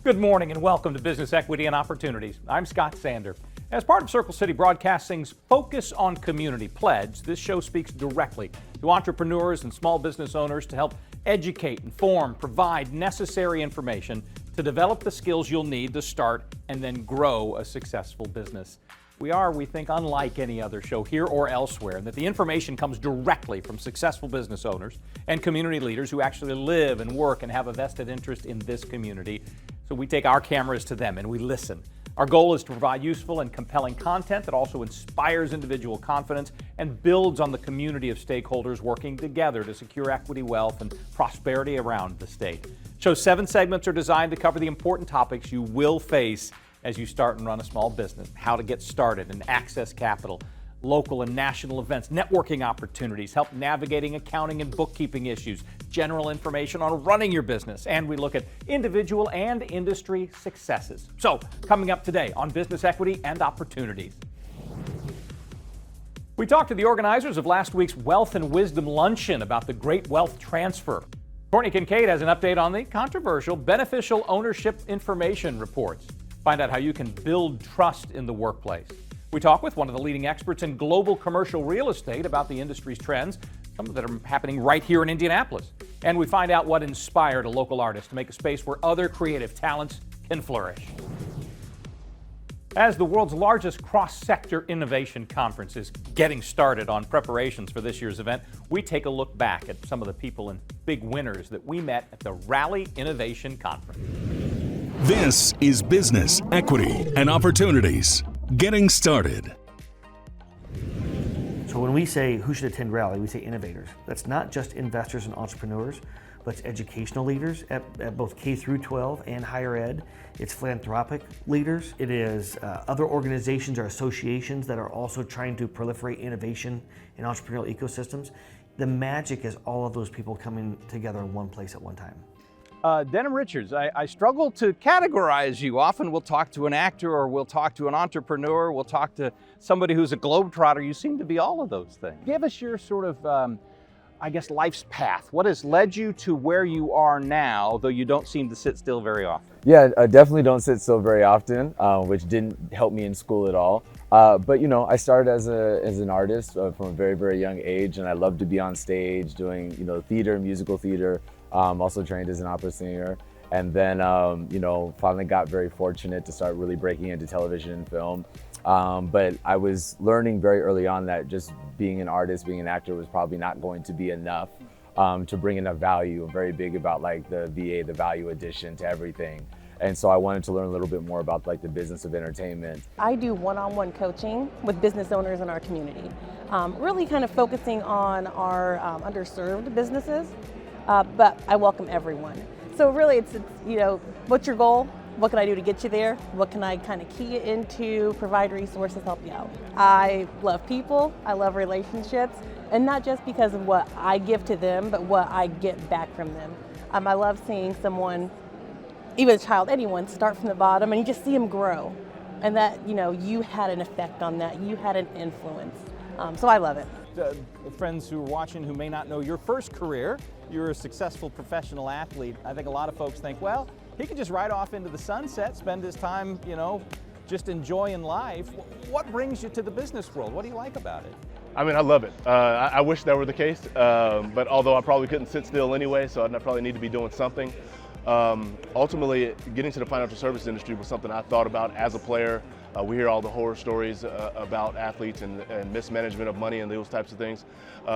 Good morning and welcome to Business Equity and Opportunities. I'm Scott Sander. As part of Circle City Broadcasting's Focus on Community pledge, this show speaks directly to entrepreneurs and small business owners to help educate, inform, provide necessary information to develop the skills you'll need to start and then grow a successful business. We think, unlike any other show here or elsewhere, and that the information comes directly from successful business owners and community leaders who actually live and work and have a vested interest in this community. So we take our cameras to them and we listen. Our goal is to provide useful and compelling content that also inspires individual confidence and builds on the community of stakeholders working together to secure equity, wealth, and prosperity around the state. Show's 7 segments are designed to cover the important topics you will face as you start and run a small business: how to get started and access capital, local and national events, networking opportunities, help navigating accounting and bookkeeping issues, general information on running your business, and we look at individual and industry successes. So, coming up today on Business Equity and Opportunities, we talked to the organizers of last week's Wealth and Wisdom Luncheon about the Great Wealth Transfer. Courtney Kincaid has an update on the controversial Beneficial Ownership Information Reports. Find out how you can build trust in the workplace. We talk with one of the leading experts in global commercial real estate about the industry's trends, some of that are happening right here in Indianapolis. And we find out what inspired a local artist to make a space where other creative talents can flourish. As the world's largest cross-sector innovation conference is getting started on preparations for this year's event, we take a look back at some of the people and big winners that we met at the Rally Innovation Conference. This is Business Equity and Opportunities. Getting started. So when we say who should attend Rally, we say innovators. That's not just investors and entrepreneurs, but it's educational leaders at both K through 12 and higher ed. It's philanthropic leaders. It is other organizations or associations that are also trying to proliferate innovation in entrepreneurial ecosystems. The magic is all of those people coming together in one place at one time. Denham Richards, I struggle to categorize you. Often we'll talk to an actor or we'll talk to an entrepreneur, we'll talk to somebody who's a globetrotter. You seem to be all of those things. Give us your sort of, life's path. What has led you to where you are now, though you don't seem to sit still very often? Yeah, I definitely don't sit still very often, which didn't help me in school at all. But I started as an artist from a very, very young age, and I loved to be on stage doing, theater, musical theater. Also trained as an opera singer, and then finally got very fortunate to start really breaking into television and film. But I was learning very early on that just being an artist, being an actor was probably not going to be enough to bring enough value. I'm very big about like the VA, the value addition to everything. And so I wanted to learn a little bit more about like the business of entertainment. I do one-on-one coaching with business owners in our community, really kind of focusing on our underserved businesses. But I welcome everyone. So really it's what's your goal? What can I do to get you there? What can I kind of key you into, provide resources, help you out? I love people, I love relationships, and not just because of what I give to them, but what I get back from them. I love seeing someone, even a child, anyone, start from the bottom and you just see them grow. And that, you had an effect on that, you had an influence. So I love it. Friends who are watching who may not know your first career, you're a successful professional athlete. I think a lot of folks think, well, he could just ride off into the sunset, spend his time, just enjoying life. What brings you to the business world? What do you like about it? I mean, I love it. I wish that were the case, but although I probably couldn't sit still anyway, so I probably need to be doing something. Ultimately, getting to the financial service industry was something I thought about as a player. We hear all the horror stories about athletes and mismanagement of money and those types of things.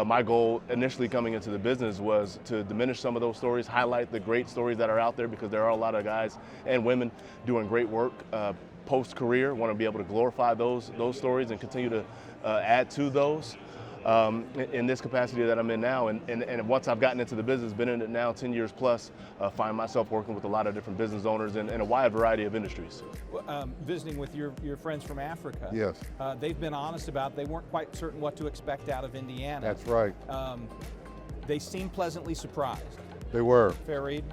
My goal initially coming into the business was to diminish some of those stories, highlight the great stories that are out there, because there are a lot of guys and women doing great work post-career. Want to be able to glorify those stories and continue to add to those. In this capacity that I'm in now, and once I've gotten into the business, been in it now 10 years plus, find myself working with a lot of different business owners in a wide variety of industries. Visiting with your friends from Africa. Yes. They've been honest about they weren't quite certain what to expect out of Indiana. That's right. They seemed pleasantly surprised. They were. Fair read?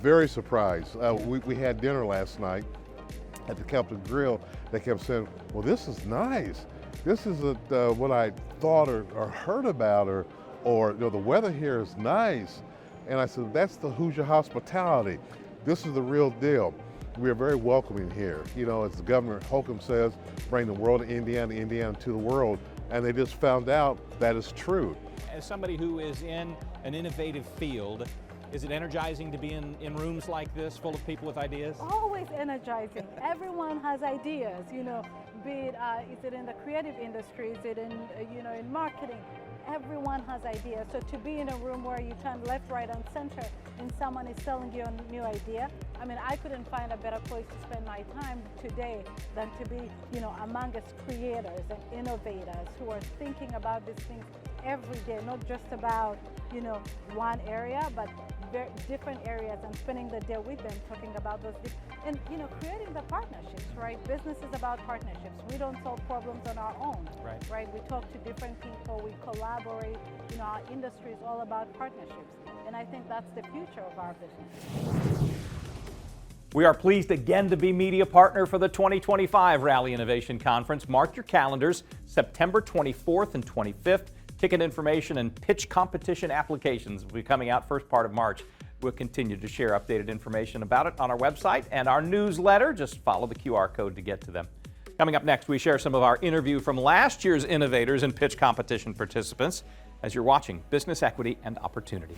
Very surprised. We had dinner last night at the Capitol Grill. They kept saying, well, this is nice. This isn't what I thought or heard about, or the weather here is nice. And I said, that's the Hoosier hospitality. this is the real deal. We are very welcoming here. You know, as Governor Holcomb says, bring the world to Indiana, Indiana to the world, and they just found out that is true. As somebody who is in an innovative field, is it energizing to be in rooms like this full of people with ideas? Always energizing. Everyone has ideas, you know, be it, is it in the creative industry, is it in, in marketing? Everyone has ideas. So to be in a room where you turn left, right, and center and someone is selling you a new idea, I mean, I couldn't find a better place to spend my time today than to be, amongst creators and innovators who are thinking about these things every day, not just about, one area, but very different areas, and spending the day with them talking about those and creating the partnerships, right? Business is about partnerships. We don't solve problems on our own, right? We talk to different people, we collaborate. Our industry is all about partnerships, and I think that's the future of our business. We are pleased again to be media partner for the 2025 Rally Innovation Conference. Mark your calendars, September 24th and 25th. Ticket information and pitch competition applications will be coming out first part of March. We'll continue to share updated information about it on our website and our newsletter. Just follow the QR code to get to them. Coming up next, we share some of our interview from last year's innovators and pitch competition participants as you're watching Business Equity and Opportunity.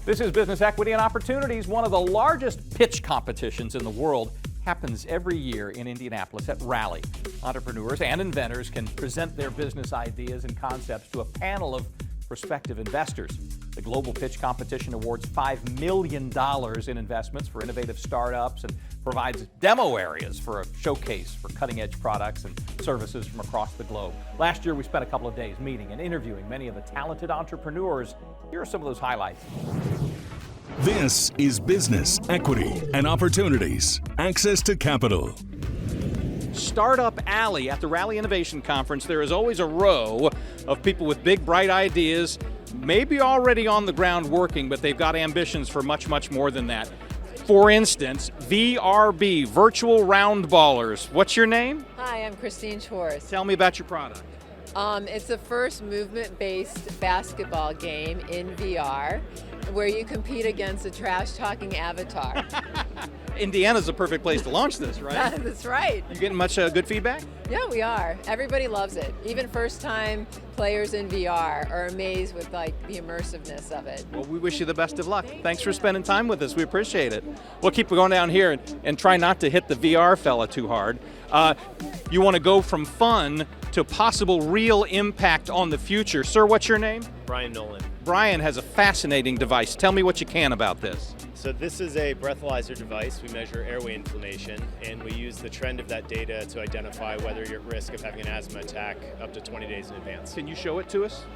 This is Business Equity and Opportunities. One of the largest pitch competitions in the world happens every year in Indianapolis at Rally. Entrepreneurs and inventors can present their business ideas and concepts to a panel of prospective investors. The Global Pitch Competition awards $5 million in investments for innovative startups and provides demo areas for a showcase for cutting-edge products and services from across the globe. Last year, we spent a couple of days meeting and interviewing many of the talented entrepreneurs. Here are some of those highlights. This is Business Equity and Opportunities. Access to capital. Startup Alley at the Rally Innovation Conference. There is always a row of people with big, bright ideas, maybe already on the ground working, but they've got ambitions for much, much more than that. For instance, VRB, Virtual Round Ballers. What's your name? Hi, I'm Christine Schwartz. Tell me about your product. It's the first movement-based basketball game in VR where you compete against a trash-talking avatar. Indiana's a perfect place to launch this, right? That's right. You getting much good feedback? Yeah, we are. Everybody loves it. Even first-time players in VR are amazed with the immersiveness of it. Well, we wish you the best of luck. Thanks for spending time with us. We appreciate it. We'll keep going down here and try not to hit the VR fella too hard. You want to go from fun to possible real impact on the future. Sir, what's your name? Brian Nolan. Brian has a fascinating device. Tell me what you can about this. So this is a breathalyzer device. We measure airway inflammation, and we use the trend of that data to identify whether you're at risk of having an asthma attack up to 20 days in advance. Can you show it to us?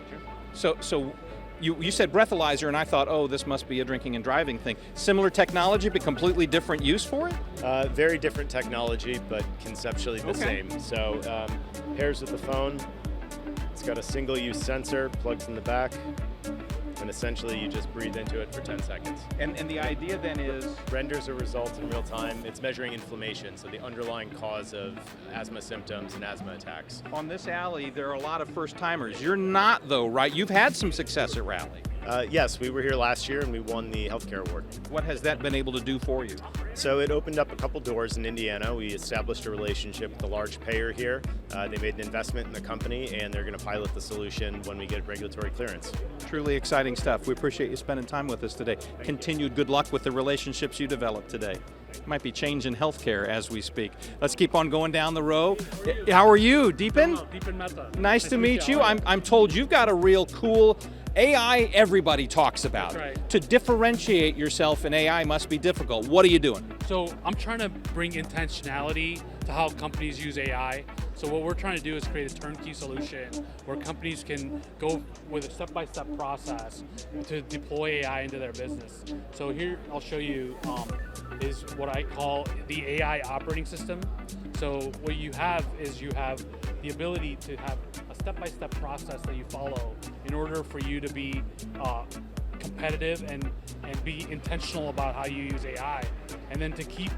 Sure. So you said breathalyzer, and I thought, oh, this must be a drinking and driving thing. Similar technology, but completely different use for it? Very different technology, but conceptually the same. So pairs with the phone. It's got a single-use sensor, plugs in the back, and essentially you just breathe into it for 10 seconds. And the idea then is? Renders a result in real time. It's measuring inflammation, so the underlying cause of asthma symptoms and asthma attacks. On this alley, there are a lot of first-timers. You're not, though, right? You've had some success at Rally. Yes, we were here last year and we won the healthcare award. What has that been able to do for you? So it opened up a couple doors in Indiana. We established a relationship with a large payer here. They made an investment in the company and they're going to pilot the solution when we get regulatory clearance. Truly exciting stuff. We appreciate you spending time with us today. Continued good luck with the relationships you developed today. Might be change in healthcare as we speak. Let's keep on going down the row. How are you, Deepan? Deepan Mehta. Nice to meet you. I'm told you've got a real cool AI, everybody talks about. That's right. To differentiate yourself in AI must be difficult. What are you doing? So I'm trying to bring intentionality to how companies use AI. So what we're trying to do is create a turnkey solution where companies can go with a step-by-step process to deploy AI into their business. So here I'll show you is what I call the AI operating system. So what you have is you have the ability to have a step-by-step process that you follow in order for you to be competitive and be intentional about how you use AI, and then to keep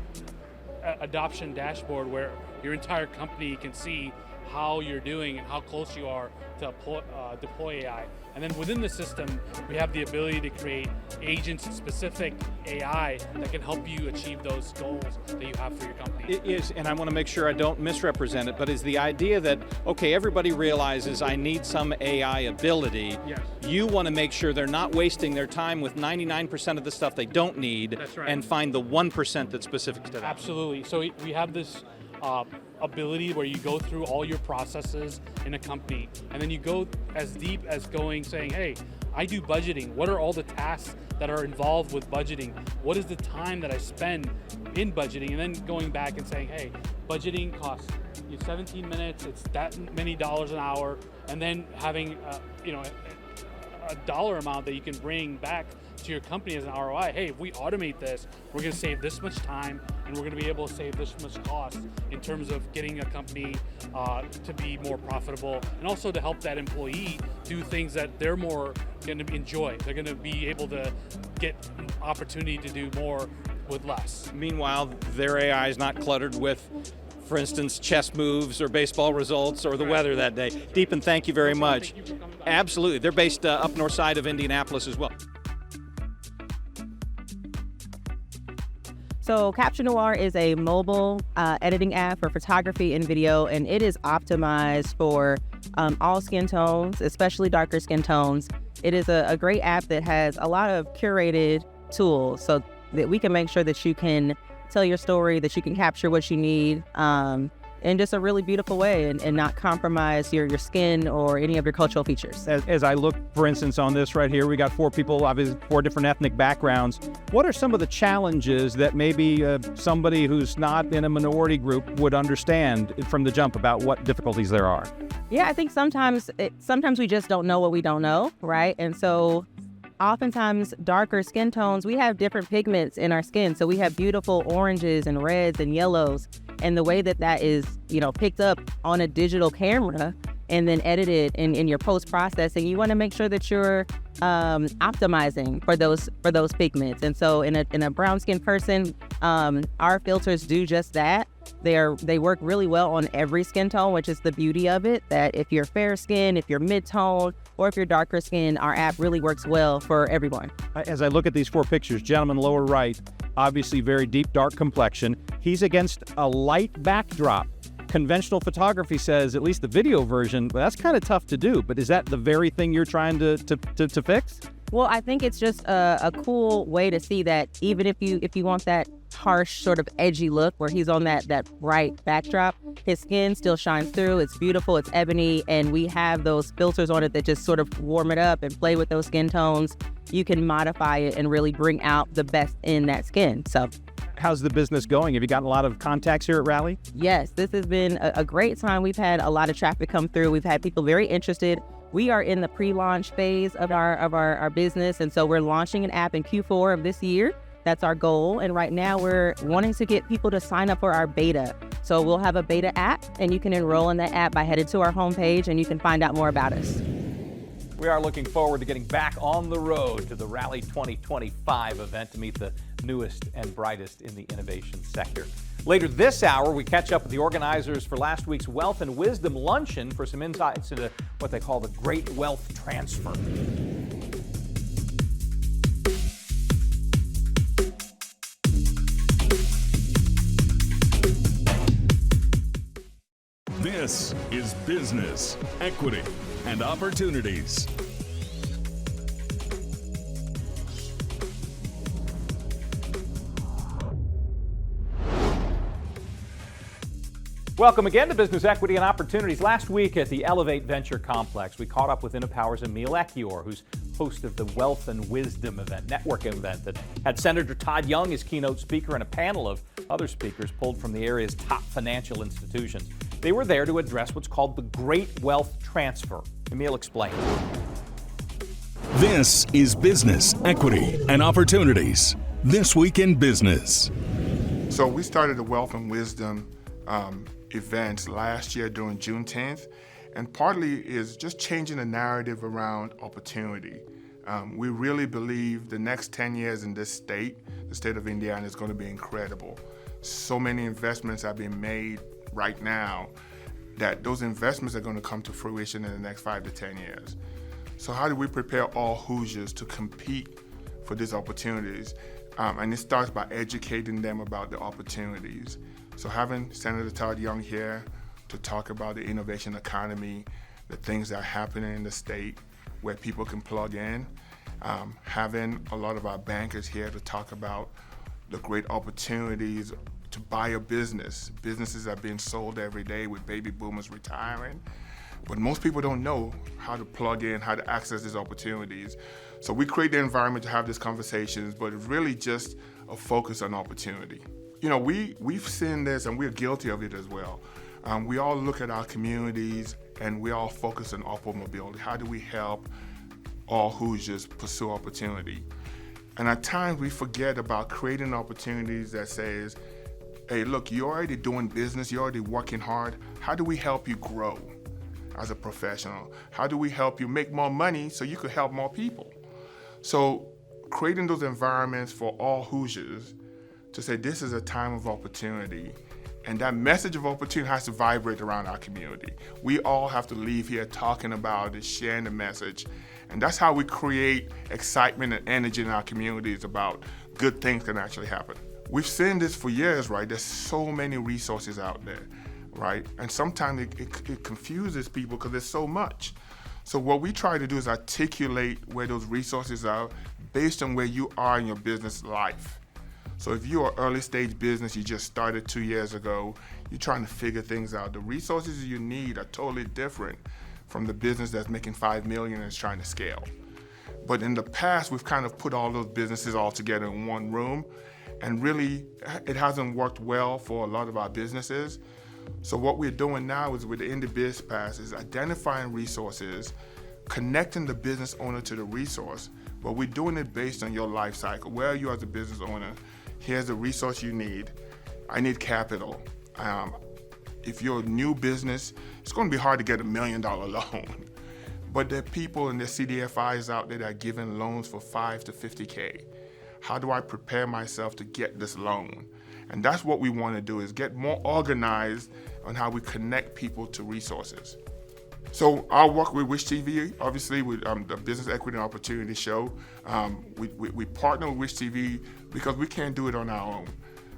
adoption dashboard where your entire company can see how you're doing and how close you are to deploy AI. And then within the system, we have the ability to create agent-specific AI that can help you achieve those goals that you have for your company. It is, and I want to make sure I don't misrepresent it, but is the idea that, okay, everybody realizes I need some AI ability. Yes. You want to make sure they're not wasting their time with 99% of the stuff they don't need. That's right. And find the 1% that's specific to them. Absolutely. So we have this ability where you go through all your processes in a company, and then you go as deep as saying, hey, I do budgeting. What are all the tasks that are involved with budgeting? What is the time that I spend in budgeting? And then going back and saying, hey, budgeting costs you 17 minutes, it's that many dollars an hour, and then having a dollar amount that you can bring back to your company as an ROI. Hey, if we automate this, we're going to save this much time, and we're going to be able to save this much cost in terms of getting a company to be more profitable, and also to help that employee do things that they're more going to enjoy. They're going to be able to get opportunity to do more with less. Meanwhile, their AI is not cluttered with, for instance, chess moves or baseball results or the weather that day. Deepan, thank you very much. Thank you for coming by. Absolutely. They're based up north side of Indianapolis as well. So Capture Noir is a mobile editing app for photography and video, and it is optimized for all skin tones, especially darker skin tones. It is a great app that has a lot of curated tools so that we can make sure that you can tell your story, that you can capture what you need in just a really beautiful way and not compromise your skin or any of your cultural features. As I look, for instance, on this right here, we got 4 people, obviously 4 different ethnic backgrounds. What are some of the challenges that maybe somebody who's not in a minority group would understand from the jump about what difficulties there are? Yeah, I think sometimes we just don't know what we don't know, right? And so oftentimes darker skin tones, we have different pigments in our skin. So we have beautiful oranges and reds and yellows. And the way that is, picked up on a digital camera and then edited in your post-processing, you want to make sure that you're optimizing for those pigments. And so in a brown skin person, our filters do just that. They work really well on every skin tone, which is the beauty of it, that if you're fair skin, if you're mid-tone, or if you're darker skin, our app really works well for everyone. As I look at these 4 pictures, gentleman lower right, obviously very deep, dark complexion. He's against a light backdrop. Conventional photography says, at least the video version, well, that's kind of tough to do, but is that the very thing you're trying to fix? Well, I think it's just a cool way to see that even if you want that harsh sort of edgy look where he's on that bright backdrop, his skin still shines through. It's beautiful, it's ebony, and we have those filters on it that just sort of warm it up and play with those skin tones. You can modify it and really bring out the best in that skin. So how's the business going? Have you gotten a lot of contacts here at Rally? Yes, this has been a great time. We've had a lot of traffic come through. We've had people very interested. We are in the pre-launch phase of our business, and so we're launching an app in Q4 of this year. That's our goal, and right now we're wanting to get people to sign up for our beta. So we'll have a beta app, and you can enroll in that app by heading to our homepage, and you can find out more about us. We are looking forward to getting back on the road to the Rally 2025 event to meet the newest and brightest in the innovation sector. Later this hour, we catch up with the organizers for last week's Wealth and Wisdom Luncheon for some insights into what they call the Great Wealth Transfer. This is Business, Equity, and Opportunities. Welcome again to Business Equity and Opportunities. Last week at the Elevate Venture Complex, we caught up with InnoPower's Emil Ekiyor, who's host of the Wealth and Wisdom event, networking event that had Senator Todd Young as keynote speaker and a panel of other speakers pulled from the area's top financial institutions. They were there to address what's called the Great Wealth Transfer. Emil explains. This is Business, Equity, and Opportunities. This Week in Business. So we started the Wealth and Wisdom events last year during June 10th, and partly is just changing the narrative around opportunity. We really believe the next 10 years in this state, the state of Indiana, is going to be incredible. So many investments are being made right now that those investments are going to come to fruition in the next 5 to 10 years. So how do we prepare all Hoosiers to compete for these opportunities? And it starts by educating them about the opportunities. So having Senator Todd Young here to talk about the innovation economy, the things that are happening in the state where people can plug in, having a lot of our bankers here to talk about the great opportunities to buy a business. Businesses are being sold every day with baby boomers retiring. But most people don't know how to plug in, how to access these opportunities. So we create the environment to have these conversations, but it's really just a focus on opportunity. You know, we've seen this and we're guilty of it as well. We all look at our communities and we all focus on upward mobility. How do we help all Hoosiers pursue opportunity? And at times we forget about creating opportunities that says, hey, look, you're already doing business, you're already working hard. How do we help you grow as a professional? How do we help you make more money so you could help more people? So creating those environments for all Hoosiers to say this is a time of opportunity, and that message of opportunity has to vibrate around our community. We all have to leave here talking about it, sharing the message, and that's how we create excitement and energy in our communities about good things can actually happen. We've seen this for years, right? There's so many resources out there, right? And sometimes it confuses people because there's so much. So what we try to do is articulate where those resources are based on where you are in your business life. So if you're an early stage business, you just started 2 years ago, you're trying to figure things out. The resources you need are totally different from the business that's making $5 million and is trying to scale. But in the past, we've kind of put all those businesses all together in one room, and really it hasn't worked well for a lot of our businesses. So what we're doing now is with the INCPAS is identifying resources, connecting the business owner to the resource, but we're doing it based on your life cycle. Where are you as a business owner? Here's the resource you need. I need capital. If you're a new business, it's going to be hard to get $1 million loan. But there are people and there are CDFIs out there that are giving loans for $5 to $50K. How do I prepare myself to get this loan? And that's what we want to do, is get more organized on how we connect people to resources. So our work with Wish TV, obviously with the Business Equity and Opportunity Show, we partner with Wish TV because we can't do it on our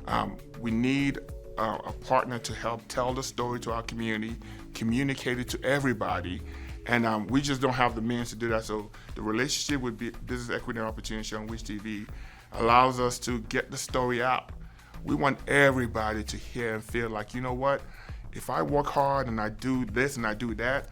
own. We need a partner to help tell the story to our community, communicate it to everybody, and we just don't have the means to do that. So the relationship with Business Equity and Opportunity Show on Wish TV allows us to get the story out. We want everybody to hear and feel like, you know what, if I work hard and I do this and I do that,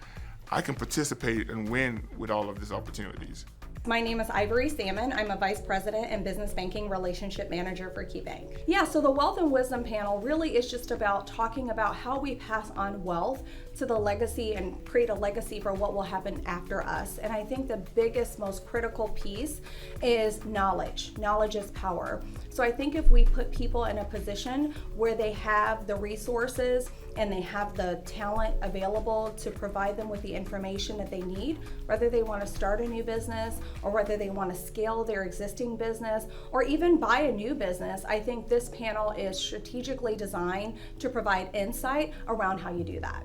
I can participate and win with all of these opportunities. My name is Ivory Salmon. I'm a Vice President and Business Banking Relationship Manager for KeyBank. Yeah, so the Wealth and Wisdom panel really is just about talking about how we pass on wealth to the legacy and create a legacy for what will happen after us. And I think the biggest, most critical piece is knowledge. Knowledge is power. So I think if we put people in a position where they have the resources and they have the talent available to provide them with the information that they need, whether they want to start a new business or whether they want to scale their existing business or even buy a new business, I think this panel is strategically designed to provide insight around how you do that.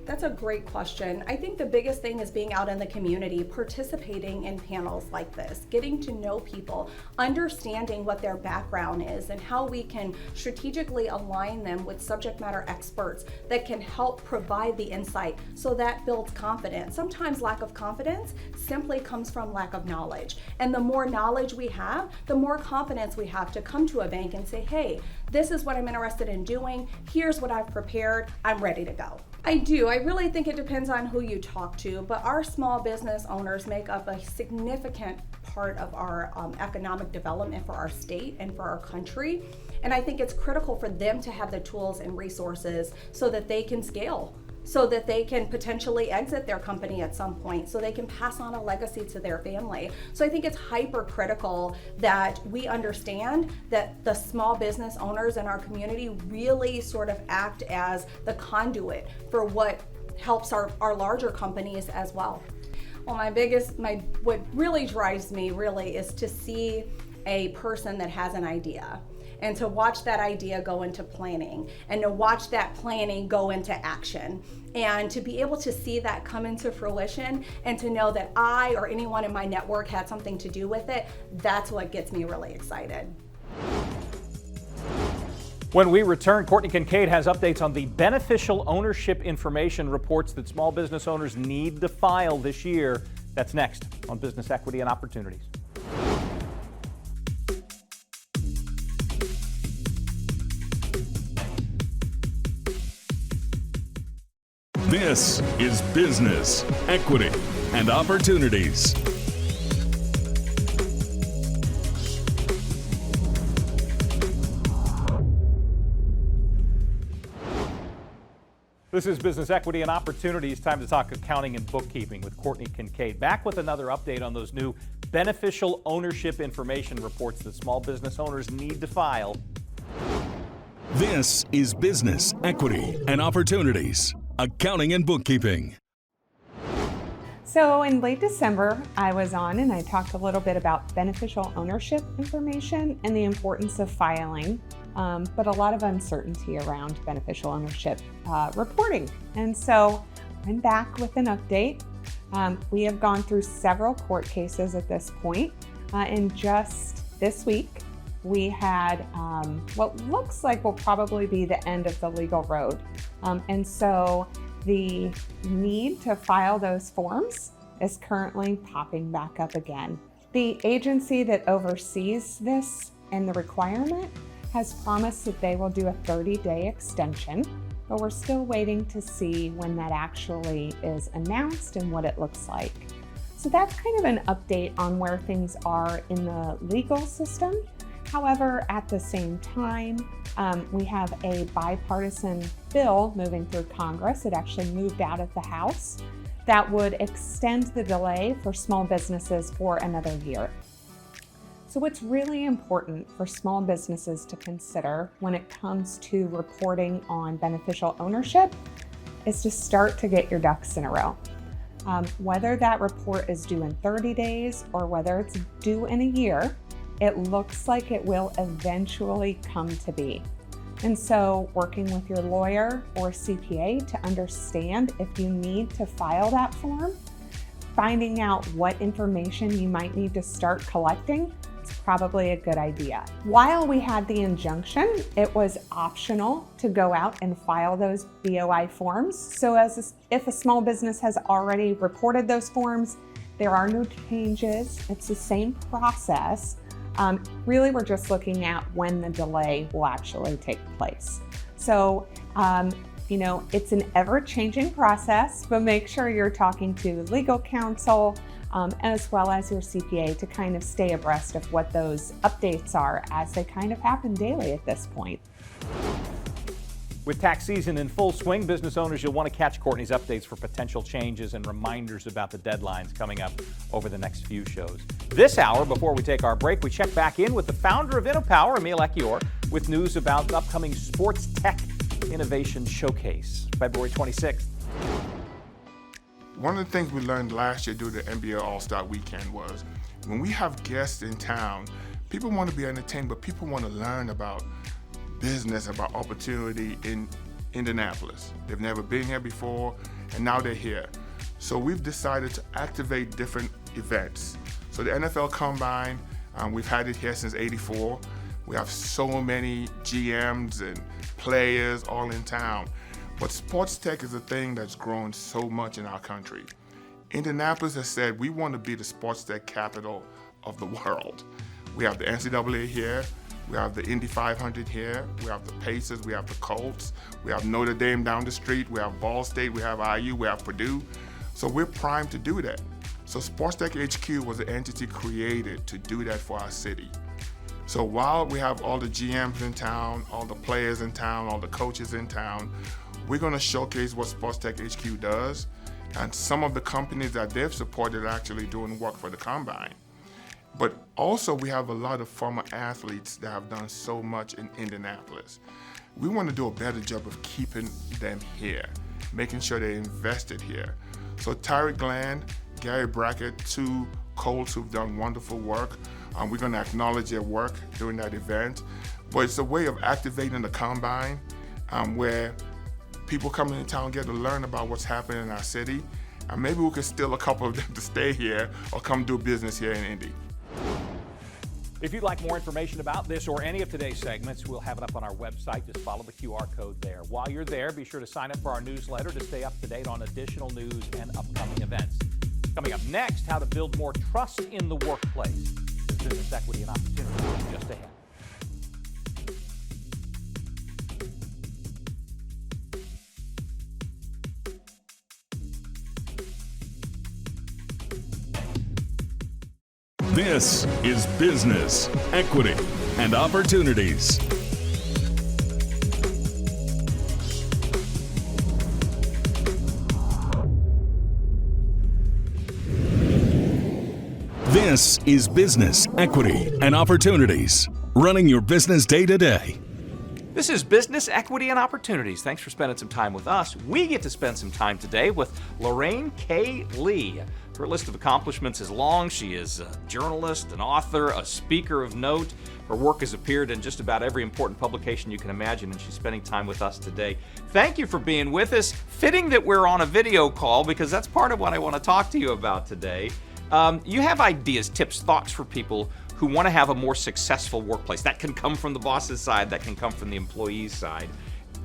That's a great question. I think the biggest thing is being out in the community, participating in panels like this, getting to know people, understanding what their background is and how we can strategically align them with subject matter experts that can help provide the insight so that builds confidence. Sometimes lack of confidence simply comes from lack of knowledge. And the more knowledge we have, the more confidence we have to come to a bank and say, hey, this is what I'm interested in doing, here's what I've prepared, I'm ready to go. I do. I really think it depends on who you talk to, but our small business owners make up a significant part of our economic development for our state and for our country. And I think it's critical for them to have the tools and resources so that they can scale, so that they can potentially exit their company at some point, so they can pass on a legacy to their family. So I think it's hyper critical that we understand that the small business owners in our community really sort of act as the conduit for what helps our larger companies as well. Well, what really drives me really is to see a person that has an idea, and to watch that idea go into planning, and to watch that planning go into action, and to be able to see that come into fruition, and to know that I or anyone in my network had something to do with it. That's what gets me really excited. When we return, Courtney Kincaid has updates on the beneficial ownership information reports that small business owners need to file this year. That's next on Business Equity and Opportunities. This is Business, Equity, and Opportunities. This is Business Equity and Opportunities. Time to talk accounting and bookkeeping with Courtney Kincaid. Back with another update on those new beneficial ownership information reports that small business owners need to file. This is Business, Equity, and Opportunities. Accounting and bookkeeping. So in late December, I was on and I talked a little bit about beneficial ownership information and the importance of filing, but a lot of uncertainty around beneficial ownership reporting. And so I'm back with an update. We have gone through several court cases at this point, and just this week, we had what looks like will probably be the end of the legal road. And so the need to file those forms is currently popping back up again. The agency that oversees this and the requirement has promised that they will do a 30-day extension, but we're still waiting to see when that actually is announced and what it looks like. So that's kind of an update on where things are in the legal system. However, at the same time, we have a bipartisan bill moving through Congress. It actually moved out of the House that would extend the delay for small businesses for another year. So what's really important for small businesses to consider when it comes to reporting on beneficial ownership is to start to get your ducks in a row. Whether that report is due in 30 days or whether it's due in a year, it looks like it will eventually come to be. And so working with your lawyer or CPA to understand if you need to file that form, finding out what information you might need to start collecting, is probably a good idea. While we had the injunction, it was optional to go out and file those BOI forms. So if a small business has already reported those forms, there are no changes. It's the same process. Really, we're just looking at when the delay will actually take place. So, it's an ever-changing process, but make sure you're talking to legal counsel as well as your CPA to kind of stay abreast of what those updates are as they kind of happen daily at this point. With tax season in full swing, business owners, you'll want to catch Courtney's updates for potential changes and reminders about the deadlines coming up over the next few shows. This hour, before we take our break, we check back in with the founder of InnoPower, Emil Ekiyor, with news about the upcoming Sports Tech Innovation Showcase, February 26th. One of the things we learned last year during the NBA All-Star Weekend was when we have guests in town, people want to be entertained, but people want to learn about business, about opportunity in Indianapolis. They've never been here before, and now they're here. So we've decided to activate different events. So the NFL Combine, we've had it here since '84. We have so many GMs and players all in town. But sports tech is a thing that's grown so much in our country. Indianapolis has said we want to be the sports tech capital of the world. We have the NCAA here. We have the Indy 500 here. We have the Pacers. We have the Colts. We have Notre Dame down the street. We have Ball State. We have IU. We have Purdue. So we're primed to do that. So Sports Tech HQ was an entity created to do that for our city. So while we have all the GMs in town, all the players in town, all the coaches in town, we're going to showcase what Sports Tech HQ does, and some of the companies that they've supported are actually doing work for the Combine. But also we have a lot of former athletes that have done so much in Indianapolis. We want to do a better job of keeping them here, making sure they're invested here. So Tyreek Glenn, Gary Brackett, two Colts who've done wonderful work. We're going to acknowledge their work during that event. But it's a way of activating the Combine where people coming into town get to learn about what's happening in our city. And maybe we can steal a couple of them to stay here or come do business here in Indy. If you'd like more information about this or any of today's segments, we'll have it up on our website. Just follow the QR code there. While you're there, be sure to sign up for our newsletter to stay up to date on additional news and upcoming events. Coming up next, how to build more trust in the workplace. There's business equity and opportunity just ahead. This is Business, Equity, and Opportunities. This is Business, Equity, and Opportunities. Running your business day to day. This is Business, Equity, and Opportunities. Thanks for spending some time with us. We get to spend some time today with Lorraine K. Lee. Her list of accomplishments is long. She is a journalist, an author, a speaker of note. Her work has appeared in just about every important publication you can imagine, and she's spending time with us today. Thank you for being with us. Fitting that we're on a video call because that's part of what I want to talk to you about today. You have ideas, tips, thoughts for people who want to have a more successful workplace. That can come from the boss's side, that can come from the employee's side,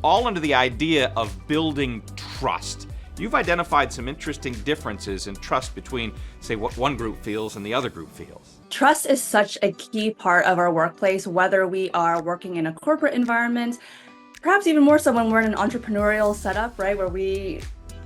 all under the idea of building trust. You've identified some interesting differences in trust between, say, what one group feels and the other group feels. Trust is such a key part of our workplace, whether we are working in a corporate environment, perhaps even more so when we're in an entrepreneurial setup, right, where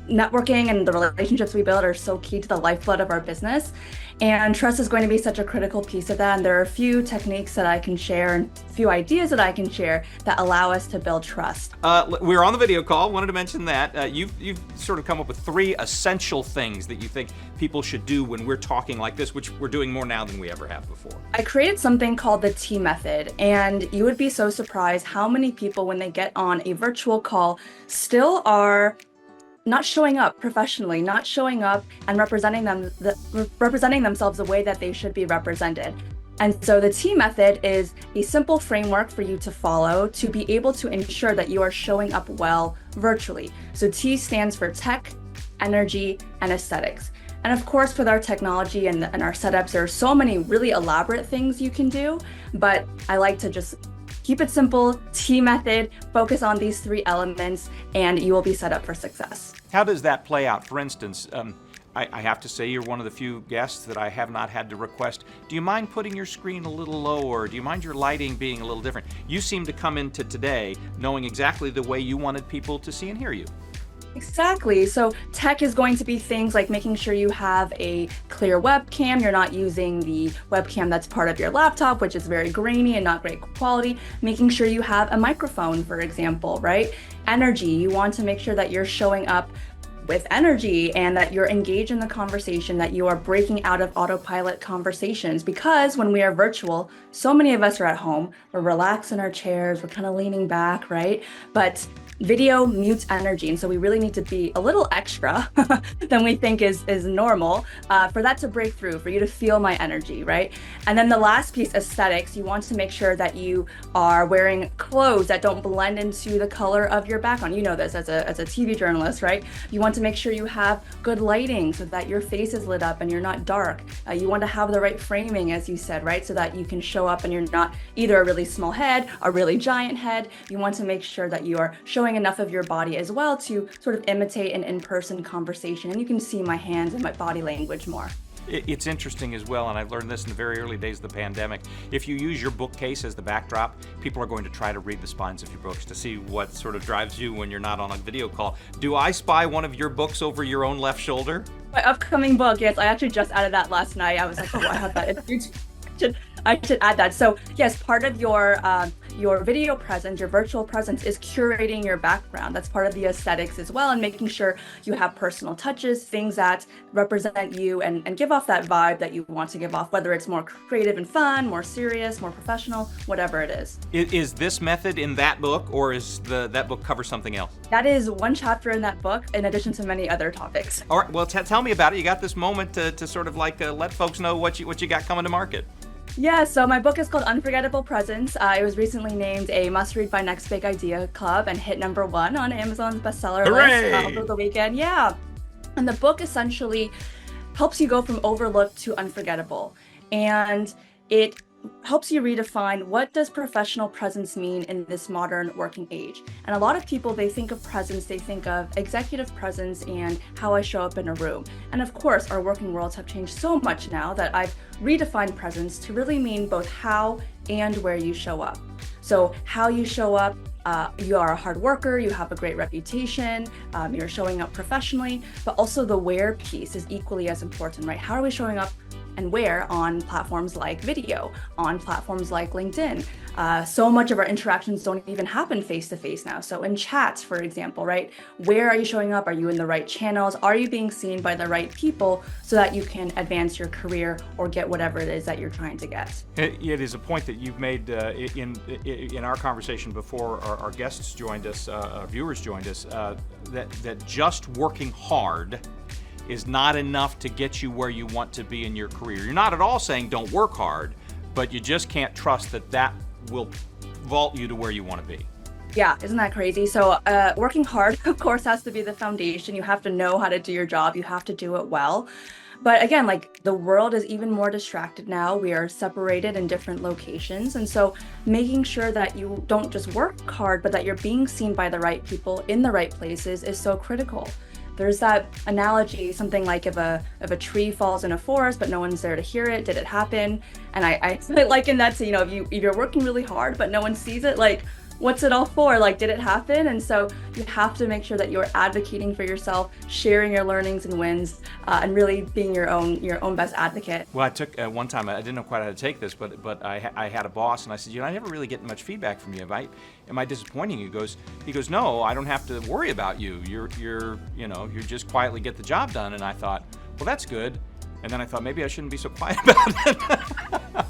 networking and the relationships we build are so key to the lifeblood of our business. And trust is going to be such a critical piece of that. And there are a few techniques that I can share and a few ideas that I can share that allow us to build trust. We're on the video call. Wanted to mention that. You've sort of come up with 3 essential things that you think people should do when we're talking like this, which we're doing more now than we ever have before. I created something called the T method. And you would be so surprised how many people, when they get on a virtual call, still are not showing up professionally, not showing up and representing themselves the way that they should be represented. And so the T method is a simple framework for you to follow to be able to ensure that you are showing up well virtually. So T stands for tech, energy, and aesthetics. And of course, with our technology and our setups, there are so many really elaborate things you can do, but I like to just keep it simple, T method, focus on these 3 elements, and you will be set up for success. How does that play out? For instance, I have to say you're one of the few guests that I have not had to request, do you mind putting your screen a little lower? Do you mind your lighting being a little different? You seem to come into today knowing exactly the way you wanted people to see and hear you. Exactly. So tech is going to be things like making sure you have a clear webcam. You're not using the webcam that's part of your laptop, which is very grainy and not great quality. Making sure you have a microphone, for example, right? Energy. You want to make sure that you're showing up with energy and that you're engaged in the conversation, that you are breaking out of autopilot conversations. Because when we are virtual, so many of us are at home, we're relaxed in our chairs, we're kind of leaning back, right? But video mutes energy, and so we really need to be a little extra than we think is normal for that to break through, for you to feel my energy, right? And then the last piece, aesthetics, you want to make sure that you are wearing clothes that don't blend into the color of your background. You know this as a TV journalist, right? You want to make sure you have good lighting so that your face is lit up and you're not dark. You want to have the right framing, as you said, right? So that you can show up and you're not either a really small head, a really giant head. You want to make sure that you are showing enough of your body as well to sort of imitate an in-person conversation. And you can see my hands and my body language more. It's interesting as well, and I learned this in the very early days of the pandemic. If you use your bookcase as the backdrop, people are going to try to read the spines of your books to see what sort of drives you when you're not on a video call. Do I spy one of your books over your own left shoulder? My upcoming book, yes, I actually just added that last night. I was like, oh, I have that. I should add that. So yes, part of your video presence, your virtual presence, is curating your background. That's part of the aesthetics as well, and making sure you have personal touches, things that represent you and give off that vibe that you want to give off, whether it's more creative and fun, more serious, more professional, whatever it is. Is this method in that book, or is that book cover something else? That is one chapter in that book, in addition to many other topics. All right, well, tell me about it. You got this moment to sort of like let folks know what you got coming to market. Yeah, so my book is called Unforgettable Presents. It was recently named a must-read by Next Big Idea Club and hit #1 on Amazon's bestseller list over the weekend. Yeah, and the book essentially helps you go from overlooked to unforgettable, and it helps you redefine what does professional presence mean in this modern working age. And a lot of people, they think of presence, they think of executive presence and how I show up in a room. And of course, our working worlds have changed so much now that I've redefined presence to really mean both how and where you show up. So how you show up, you are a hard worker, you have a great reputation, you're showing up professionally, but also the where piece is equally as important, right? How are we showing up and where on platforms like video, on platforms like LinkedIn? So much of our interactions don't even happen face-to-face now. So in chats, for example, right? Where are you showing up? Are you in the right channels? Are you being seen by the right people so that you can advance your career or get whatever it is that you're trying to get? It is a point that you've made in our conversation before our guests joined us, our viewers joined us, that just working hard is not enough to get you where you want to be in your career. You're not at all saying don't work hard, but you just can't trust that will vault you to where you want to be. Yeah, isn't that crazy? So working hard, of course, has to be the foundation. You have to know how to do your job. You have to do it well. But again, like the world is even more distracted now. We are separated in different locations. And so making sure that you don't just work hard, but that you're being seen by the right people in the right places is so critical. There's that analogy, something like if a tree falls in a forest, but no one's there to hear it, did it happen? And I liken that to, if you're working really hard, but no one sees it, like, what's it all for? Like, did it happen? And so you have to make sure that you're advocating for yourself, sharing your learnings and wins, and really being your own best advocate. Well, I took one time, I didn't know quite how to take this, but I had a boss and I said, I never really get much feedback from you. Am I disappointing you? He goes, no, I don't have to worry about you. You just quietly get the job done. And I thought, well, that's good. And then I thought maybe I shouldn't be so quiet about it.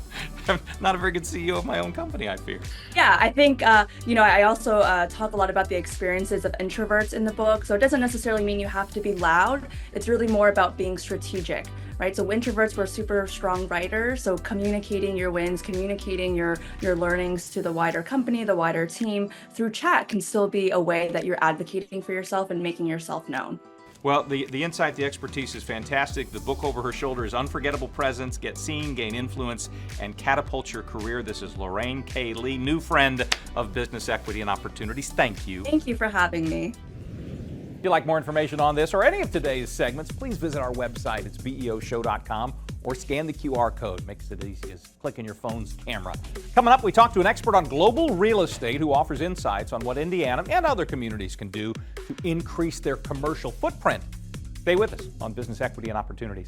I'm not a very good CEO of my own company, I fear. Yeah, I think, I also talk a lot about the experiences of introverts in the book. So it doesn't necessarily mean you have to be loud. It's really more about being strategic, right? So introverts were super strong writers. So communicating your wins, communicating your learnings to the wider company, the wider team through chat can still be a way that you're advocating for yourself and making yourself known. Well, the insight, the expertise is fantastic. The book over her shoulder is Unforgettable Presence, Get Seen, Gain Influence, and Catapult Your Career. This is Lorraine K. Lee, new friend of Business Equity and Opportunities. Thank you. Thank you for having me. If you'd like more information on this or any of today's segments, please visit our website. It's beoshow.com or scan the QR code. Makes it easy as clicking your phone's camera. Coming up, we talk to an expert on global real estate who offers insights on what Indiana and other communities can do to increase their commercial footprint. Stay with us on Business Equity and Opportunities.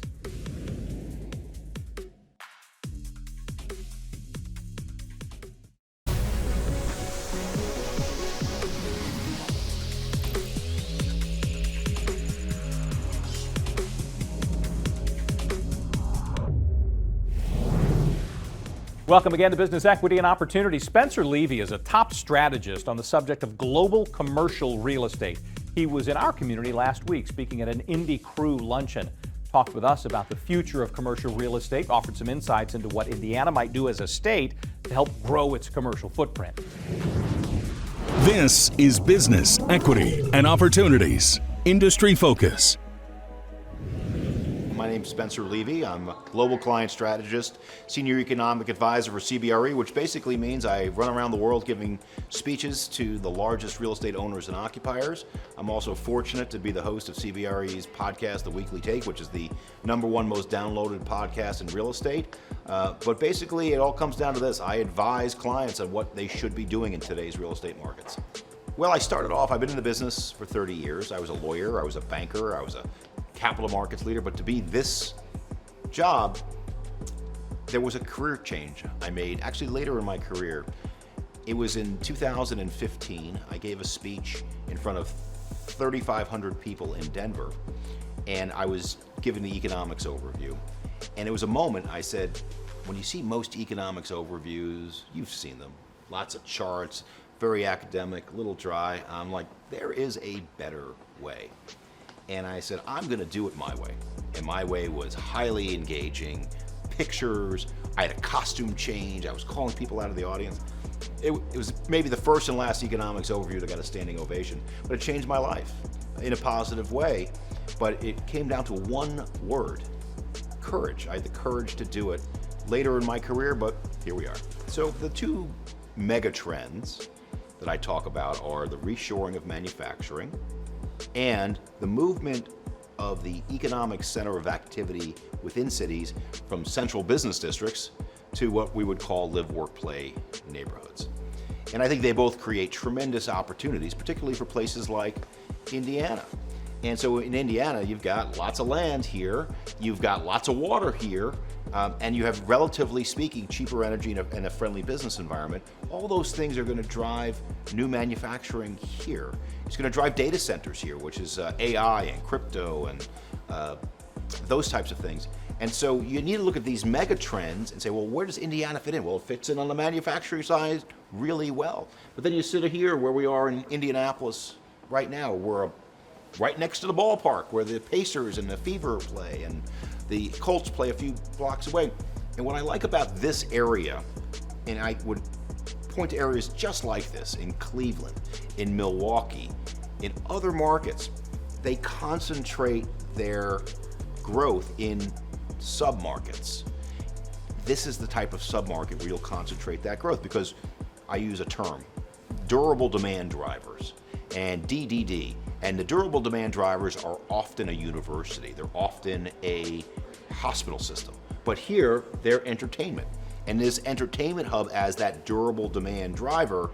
Welcome again to Business Equity and Opportunity. Spencer Levy is a top strategist on the subject of global commercial real estate. He was in our community last week speaking at an Indy Crew luncheon. Talked with us about the future of commercial real estate, offered some insights into what Indiana might do as a state to help grow its commercial footprint. This is Business Equity and Opportunities. Industry Focus. My name name's Spencer Levy. I'm a global client strategist, senior economic advisor for CBRE, which basically means I run around the world giving speeches to the largest real estate owners and occupiers. I'm also fortunate to be the host of CBRE's podcast, The Weekly Take, which is the #1 most downloaded podcast in real estate. But basically, it all comes down to this. I advise clients on what they should be doing in today's real estate markets. Well, I started off, I've been in the business for 30 years. I was a lawyer, I was a banker, I was a capital markets leader, but to be this job, there was a career change I made, actually later in my career. It was in 2015, I gave a speech in front of 3,500 people in Denver, and I was given the economics overview. And it was a moment I said, when you see most economics overviews, you've seen them, lots of charts, very academic, a little dry. I'm like, there is a better way. And I said, I'm gonna do it my way. And my way was highly engaging, pictures, I had a costume change, I was calling people out of the audience. It was maybe the first and last economics overview that got a standing ovation, but it changed my life in a positive way. But it came down to one word, courage. I had the courage to do it later in my career, but here we are. So the two mega trends that I talk about are the reshoring of manufacturing and the movement of the economic center of activity within cities from central business districts to what we would call live, work, play neighborhoods. And I think they both create tremendous opportunities, particularly for places like Indiana. And so in Indiana, you've got lots of land here, you've got lots of water here, and you have, relatively speaking, cheaper energy and a friendly business environment. All those things are going to drive new manufacturing here. It's going to drive data centers here, which is AI and crypto and those types of things. And so you need to look at these mega trends and say, well, where does Indiana fit in? Well, it fits in on the manufacturing side really well. But then you sit here where we are in Indianapolis right now. We're right next to the ballpark where the Pacers and the Fever play and the Colts play a few blocks away. And what I like about this area, and I would point to areas just like this in Cleveland, in Milwaukee, in other markets, they concentrate their growth in submarkets. This is the type of submarket where you'll concentrate that growth because I use a term, durable demand drivers, and DDD. And the durable demand drivers are often a university. They're often a hospital system. But here, they're entertainment. And this entertainment hub as that durable demand driver,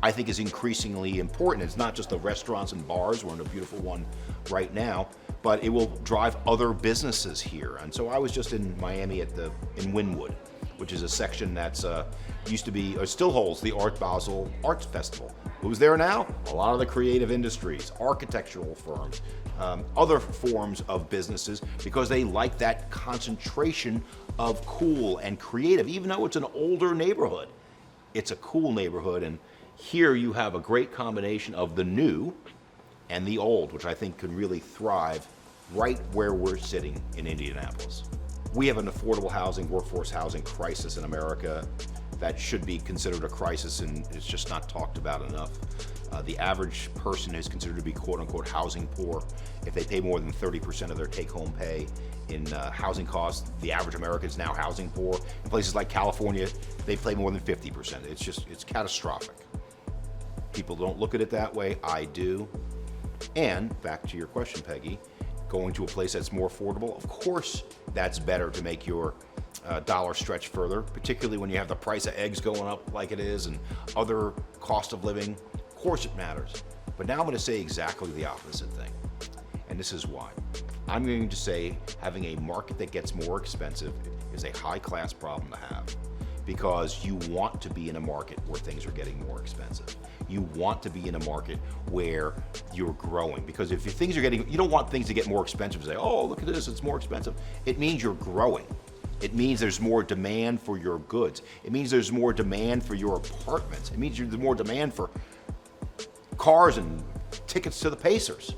I think is increasingly important. It's not just the restaurants and bars, we're in a beautiful one right now, but it will drive other businesses here. And so I was just in Miami in Wynwood, which is a section that's used to be, or still holds, the Art Basel Arts Festival. Who's there now? A lot of the creative industries, architectural firms, other forms of businesses, because they like that concentration of cool and creative. Even though it's an older neighborhood, it's a cool neighborhood. And here you have a great combination of the new and the old, which I think could really thrive right where we're sitting in Indianapolis. We have an affordable housing, workforce housing crisis in America that should be considered a crisis, and it's just not talked about enough. The average person is considered to be quote unquote housing poor. If they pay more than 30% of their take home pay in housing costs, the average American is now housing poor. In places like California, they pay more than 50%. It's catastrophic. People don't look at it that way, I do. And back to your question, Peggy, going to a place that's more affordable, of course that's better to make your dollar stretch further, particularly when you have the price of eggs going up like it is and other cost of living. Of course it matters. But now I'm going to say exactly the opposite thing. And this is why. I'm going to say having a market that gets more expensive is a high-class problem to have, because you want to be in a market where things are getting more expensive. You want to be in a market where you're growing, because if things are getting, you don't want things to get more expensive and say, oh, look at this, it's more expensive. It means you're growing. It means there's more demand for your goods. It means there's more demand for your apartments. It means there's more demand for cars and tickets to the Pacers.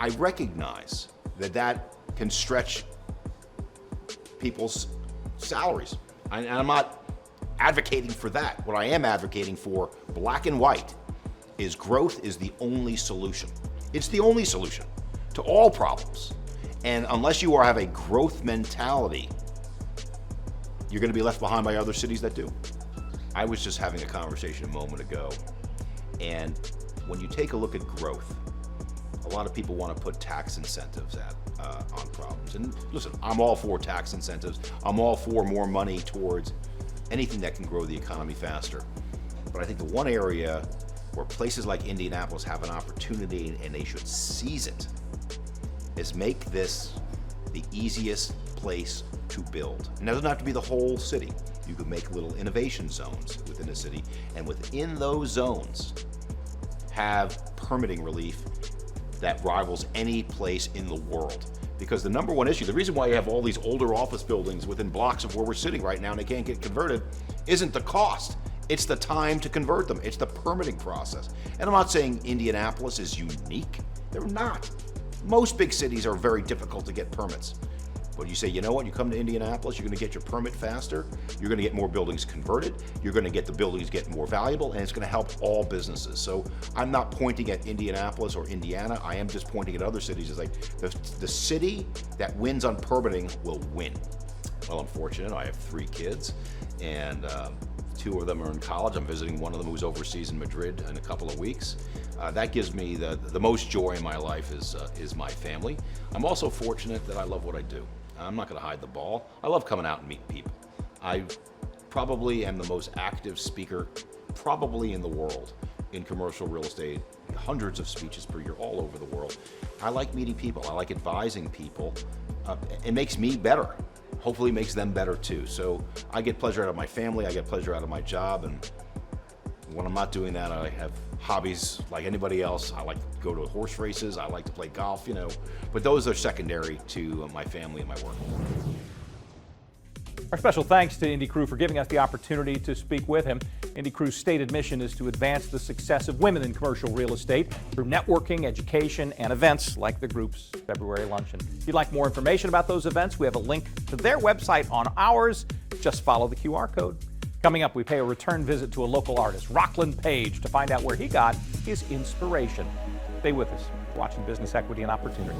I recognize that that can stretch people's salaries. And I'm not advocating for that. What I am advocating for, black and white, is growth is the only solution. It's the only solution to all problems. And unless you have a growth mentality, you're going to be left behind by other cities that do. I was just having a conversation a moment ago, and when you take a look at growth, a lot of people want to put tax incentives on problems. And listen, I'm all for tax incentives. I'm all for more money towards anything that can grow the economy faster. But I think the one area where places like Indianapolis have an opportunity, and they should seize it, is make this the easiest place to build. And that doesn't have to be the whole city. You could make little innovation zones within the city, and within those zones have permitting relief that rivals any place in the world. Because the number one issue, the reason why you have all these older office buildings within blocks of where we're sitting right now and they can't get converted, isn't the cost. It's the time to convert them. It's the permitting process. And I'm not saying Indianapolis is unique. They're not. Most big cities are very difficult to get permits. But you say, you know what, you come to Indianapolis, you're going to get your permit faster, you're going to get more buildings converted, you're going to get the buildings get more valuable, and it's going to help all businesses. So I'm not pointing at Indianapolis or Indiana, I am just pointing at other cities as like the city that wins on permitting will win. Well, I'm fortunate, I have 3 kids, and 2 of them are in college. I'm visiting one of them who's overseas in Madrid in a couple of weeks. That gives me the most joy in my life is my family. I'm also fortunate that I love what I do. I'm not going to hide the ball. I love coming out and meeting people. I probably am the most active speaker probably in the world in commercial real estate. Hundreds of speeches per year all over the world. I like meeting people. I like advising people. It makes me better. Hopefully it makes them better too. So I get pleasure out of my family. I get pleasure out of my job. And when I'm not doing that, I have hobbies like anybody else. I like to go to horse races. I like to play golf, you know, but those are secondary to my family and my work. Our special thanks to Indy Crew for giving us the opportunity to speak with him. Indy Crew's stated mission is to advance the success of women in commercial real estate through networking, education, and events like the group's February luncheon. If you'd like more information about those events, we have a link to their website on ours. Just follow the QR code. Coming up, we pay a return visit to a local artist, Rockland Page, to find out where he got his inspiration. Stay with us, watching Business Equity and Opportunity.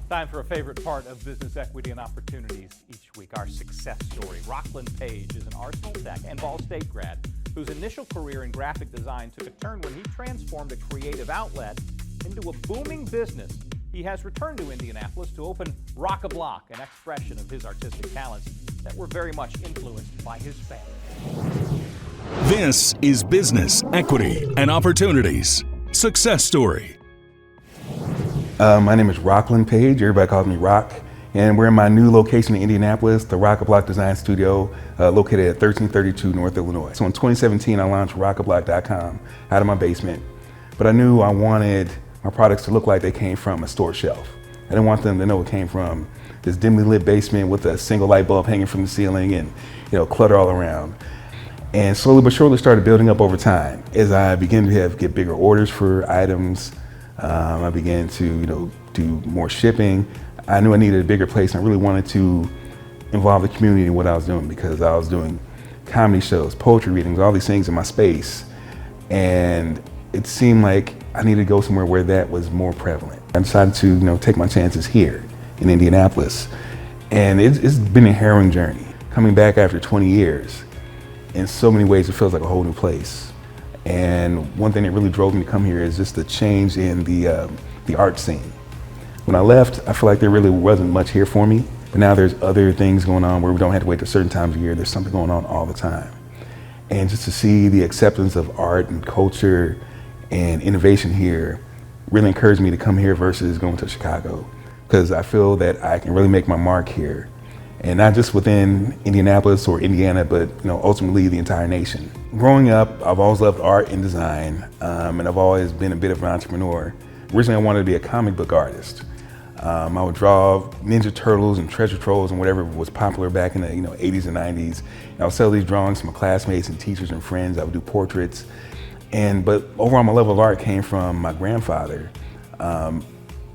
Time for a favorite part of Business Equity and Opportunities each week, our success story. Rockland Page is an Arsenal Tech and Ball State grad whose initial career in graphic design took a turn when he transformed a creative outlet into a booming business. He has returned to Indianapolis to open Rock-A-Block, an expression of his artistic talents that were very much influenced by his family. This is Business Equity and Opportunities Success Story. My name is Rockland Page. Everybody calls me Rock. And we're in my new location in Indianapolis, the Rock-A-Block Design Studio, located at 1332 North Illinois. So in 2017, I launched rockablock.com out of my basement. But I knew I wanted my products to look like they came from a store shelf. I didn't want them to know it came from this dimly lit basement with a single light bulb hanging from the ceiling and, you know, clutter all around. And slowly but surely started building up over time. As I began to get bigger orders for items, I began to, do more shipping. I knew I needed a bigger place, and I really wanted to involve the community in what I was doing, because I was doing comedy shows, poetry readings, all these things in my space. And it seemed like I needed to go somewhere where that was more prevalent. I decided to, take my chances here in Indianapolis. And it's been a harrowing journey. Coming back after 20 years, in so many ways, it feels like a whole new place. And one thing that really drove me to come here is just the change in the art scene. When I left, I feel like there really wasn't much here for me, but now there's other things going on where we don't have to wait to certain times of year. There's something going on all the time. And just to see the acceptance of art and culture and innovation here really encouraged me to come here versus going to Chicago, because I feel that I can really make my mark here. And not just within Indianapolis or Indiana, but ultimately the entire nation. Growing up, I've always loved art and design, and I've always been a bit of an entrepreneur. Originally, I wanted to be a comic book artist, I would draw Ninja Turtles and Treasure Trolls and whatever was popular back in the 80s and 90s. And I would sell these drawings to my classmates and teachers and friends. I would do portraits. But overall, my level of art came from my grandfather.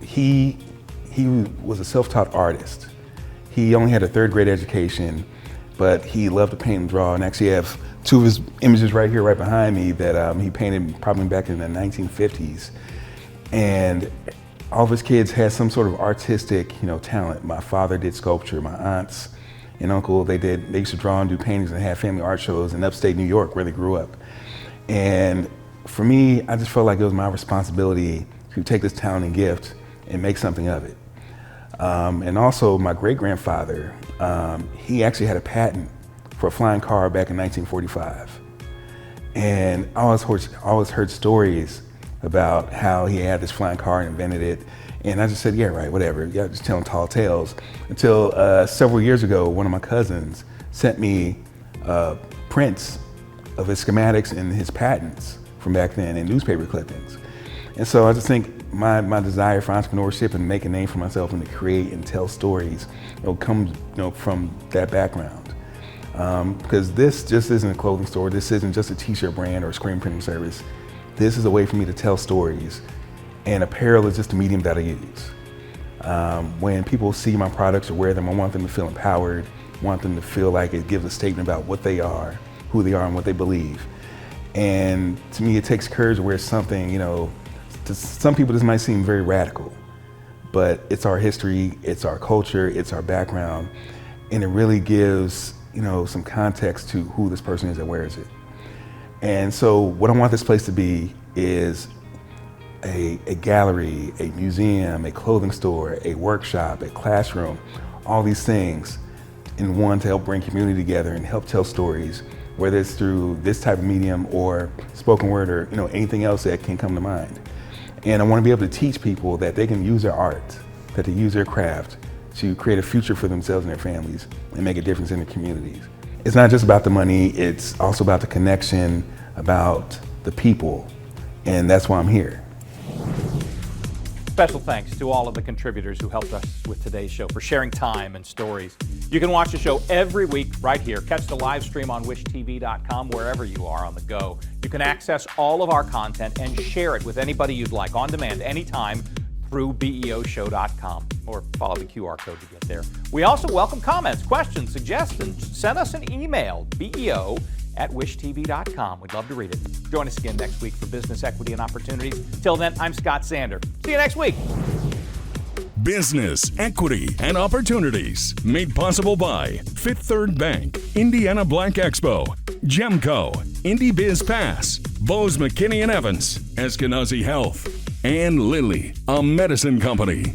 He was a self-taught artist. He only had a 3rd grade education, but he loved to paint and draw. And actually, I have 2 of his images right here, right behind me, that he painted probably back in the 1950s. And all of his kids had some sort of artistic, talent. My father did sculpture. My aunts and uncle, they used to draw and do paintings and have family art shows in upstate New York where they grew up. And for me, I just felt like it was my responsibility to take this talent and gift and make something of it. And also my great-grandfather, he actually had a patent for a flying car back in 1945. And I always heard stories about how he had this flying car and invented it. And I just said, yeah, right, whatever. Yeah, just telling tall tales. Until several years ago, one of my cousins sent me prints of his schematics and his patents from back then in newspaper clippings. And so I just think my desire for entrepreneurship and make a name for myself and to create and tell stories comes from that background. Because this just isn't a clothing store. This isn't just a t-shirt brand or a screen printing service. This is a way for me to tell stories, and apparel is just a medium that I use. When people see my products or wear them, I want them to feel empowered, want them to feel like it gives a statement about what they are, who they are, and what they believe. And to me, it takes courage to wear something, to some people this might seem very radical, but it's our history, it's our culture, it's our background, and it really gives, some context to who this person is that wears it. And so what I want this place to be is a gallery, a museum, a clothing store, a workshop, a classroom, all these things in one to help bring community together and help tell stories, whether it's through this type of medium or spoken word or anything else that can come to mind. And I want to be able to teach people that they can use their art, that they use their craft to create a future for themselves and their families and make a difference in their communities. It's not just about the money, it's also about the connection, about the people, and that's why I'm here. Special thanks to all of the contributors who helped us with today's show for sharing time and stories. You can watch the show every week right here. Catch the live stream on wishtv.com wherever you are on the go. You can access all of our content and share it with anybody you'd like on demand anytime through beoshow.com, or follow the QR code to get there. We also welcome comments, questions, suggestions. Send us an email, beo@wishtv.com. We'd love to read it. Join us again next week for Business, Equity, and Opportunities. Till then, I'm Scott Sander. See you next week. Business, Equity, and Opportunities. Made possible by Fifth Third Bank, Indiana Black Expo, Gemco, Indy Biz Pass, Bose McKinney & Evans, Eskenazi Health, and Lilly, a medicine company.